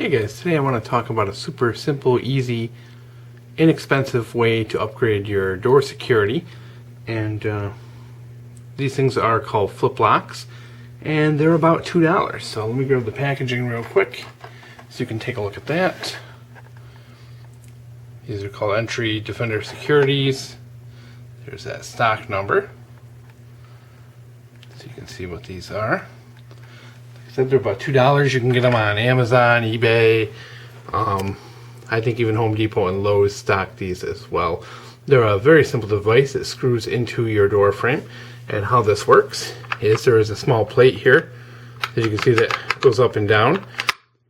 Hey guys, today I want to talk about a super simple, easy, inexpensive way to upgrade your door security. And these things are called flip locks, and they're about $2. So let me grab the packaging real quick so you can take a look at that. These are called Entry Defender Securities. There's that stock number, so you can see what these are. Like I said, they're about $2. You can get them on Amazon, eBay. I think even Home Depot and Lowe's stock these as well. They're a very simple device that screws into your door frame. And how this works is there is a small plate here, as you can see, that goes up and down,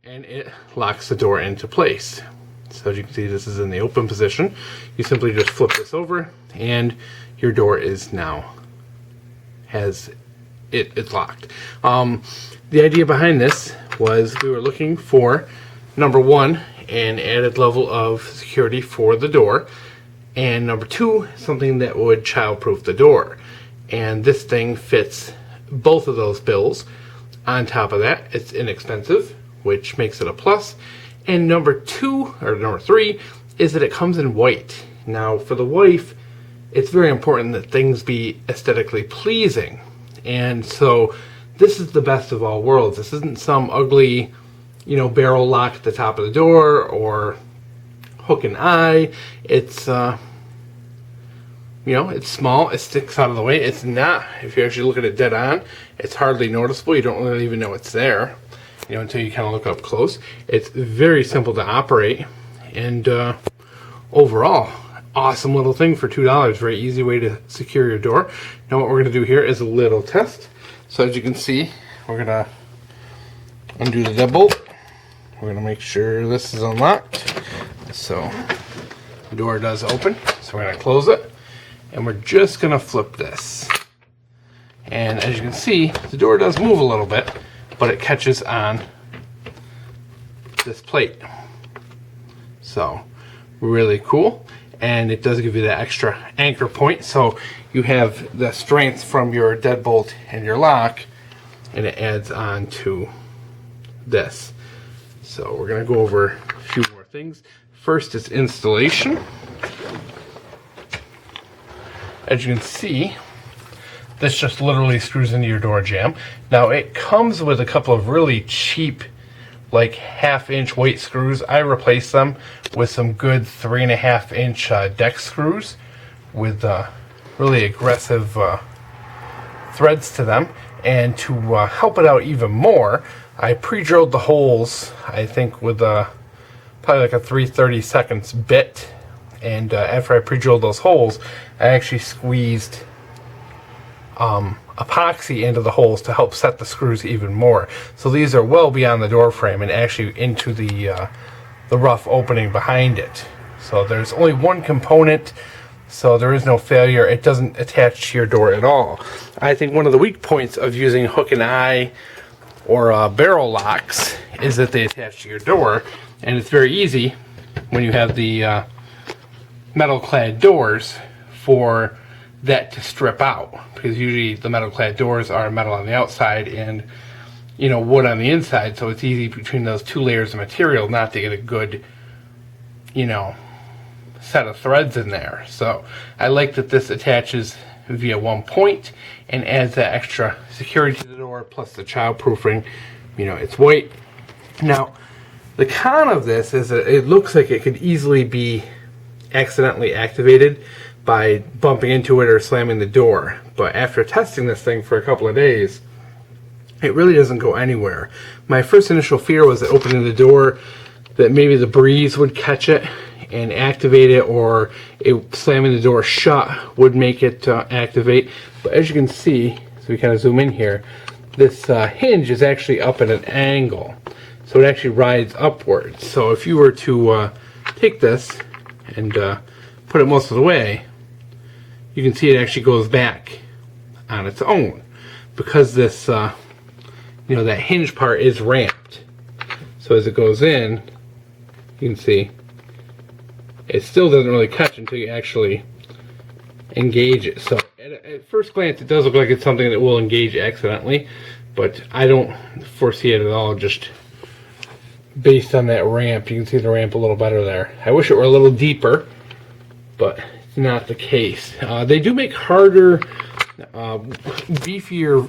and it locks the door into place. So as you can see, this is in the open position. You simply just flip this over, and your door is now it's locked. The idea behind this was we were looking for, number one, an added level of security for the door, and number two, something that would child-proof the door. And this thing fits both of those bills. On top of that, it's inexpensive, which makes it a plus. And number three is that it comes in white. Now, for the wife, it's very important that things be aesthetically pleasing. And so this is the best of all worlds. This isn't some ugly, barrel lock at the top of the door or hook and eye. It's it's small, it sticks out of the way. It's not, if you actually look at it dead on, it's hardly noticeable. You don't really even know it's there, until you kind of look up close. It's very simple to operate, and overall, awesome little thing for $2. Very easy way to secure your door. Now what we're going to do here is a little test. So as you can see, we're going to undo the deadbolt. We're going to make sure this is unlocked. So the door does open, so we're going to close it. And we're just going to flip this. And as you can see, the door does move a little bit, but it catches on this plate. So, really cool. And it does give you that extra anchor point, so you have the strength from your deadbolt and your lock, and it adds on to this. So we're going to go over a few more things. First is installation. As you can see, this just literally screws into your door jamb. Now it comes with a couple of really cheap, like 1/2-inch weight screws. I replaced them with some good 3.5-inch deck screws with really aggressive threads to them. And to help it out even more, I pre-drilled the holes, I think with probably like a 3/32 bit. And after I pre-drilled those holes, I actually squeezed epoxy into the holes to help set the screws even more. So these are well beyond the door frame and actually into the rough opening behind it. So there's only one component, so there is no failure. It doesn't attach to your door at all. I think one of the weak points of using hook and eye or barrel locks is that they attach to your door, and it's very easy when you have the metal clad doors for that to strip out, because usually the metal clad doors are metal on the outside and wood on the inside, so it's easy between those two layers of material not to get a good set of threads in there. So I like that this attaches via one point and adds that extra security to the door, plus the childproofing. It's white. Now the con of this is that it looks like it could easily be accidentally activated by bumping into it or slamming the door, but after testing this thing for a couple of days, it really doesn't go anywhere. My first initial fear was that opening the door, that maybe the breeze would catch it and activate it, or slamming the door shut would make it activate. But as you can see, so we kind of zoom in here, this hinge is actually up at an angle, so it actually rides upwards. So if you were to take this and put it most of the way, you can see it actually goes back on its own, because this that hinge part is ramped. So as it goes in, you can see it still doesn't really catch until you actually engage it. So at first glance, it does look like it's something that will engage accidentally, but I don't foresee it at all just based on that ramp. You can see the ramp a little better there. I wish it were a little deeper, but it's not the case. They do make harder, beefier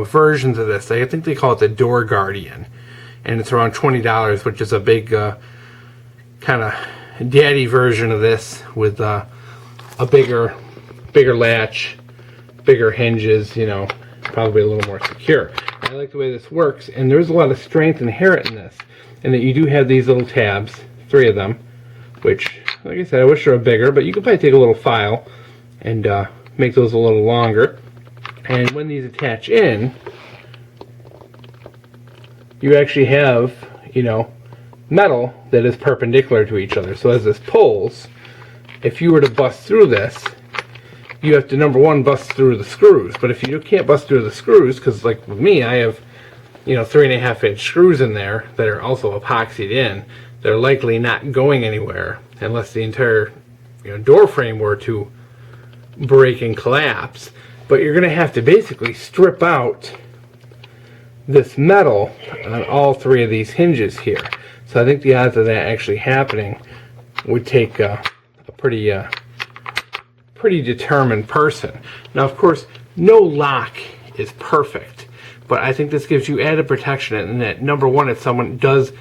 versions of this. I think they call it the Door Guardian, and it's around $20, which is a big kind of daddy version of this with a bigger latch, bigger hinges, you know, probably a little more secure. I like the way this works, and there's a lot of strength inherent in this, and that you do have these little tabs, 3 of them, which, like I said, I wish they were bigger, but you could probably take a little file and make those a little longer. And when these attach in, you actually have, you know, metal that is perpendicular to each other. So as this pulls, if you were to bust through this, you have to, number one, bust through the screws. But if you can't bust through the screws, because like with me, I have, you know, 3.5-inch screws in there that are also epoxied in, they're likely not going anywhere unless the entire, you know, door frame were to break and collapse. But you're going to have to basically strip out this metal on all 3 of these hinges here. So I think the odds of that actually happening would take a pretty determined person. Now, of course, no lock is perfect, but I think this gives you added protection in that, number one, if someone does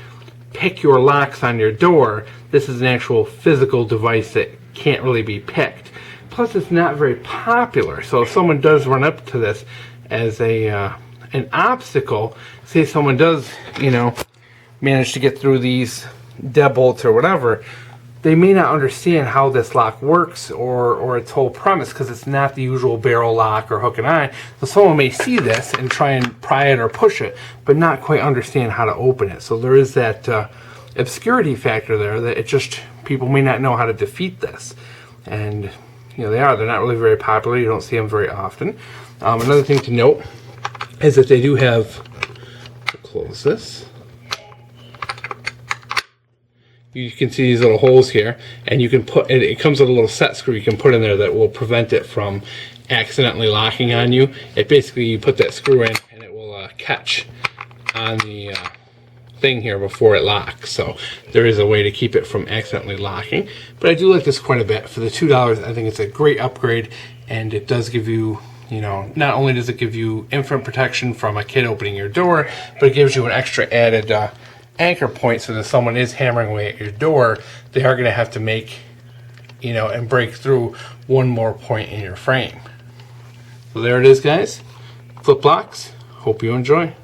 pick your locks on your door, this is an actual physical device that can't really be picked. Plus, it's not very popular, so if someone does run up to this as an obstacle, say someone does, you know, manage to get through these deadbolts or whatever, they may not understand how this lock works or its whole premise, because it's not the usual barrel lock or hook and eye. So someone may see this and try and pry it or push it, but not quite understand how to open it. So there is that obscurity factor there, that it just, people may not know how to defeat this. And, you know, they're not really very popular. You don't see them very often. Another thing to note is that they do have, I'll close this. You can see these little holes here, and you can put, it comes with a little set screw you can put in there that will prevent it from accidentally locking on you. It basically, you put that screw in and it will catch on the thing here before it locks. So there is a way to keep it from accidentally locking. But I do like this quite a bit. For the $2, I think it's a great upgrade, and it does give you, you know, not only does it give you infant protection from a kid opening your door, but it gives you an extra added anchor point, so that if someone is hammering away at your door, they are going to have to make, you know, and break through one more point in your frame. So there it is, guys. Flip locks. Hope you enjoy.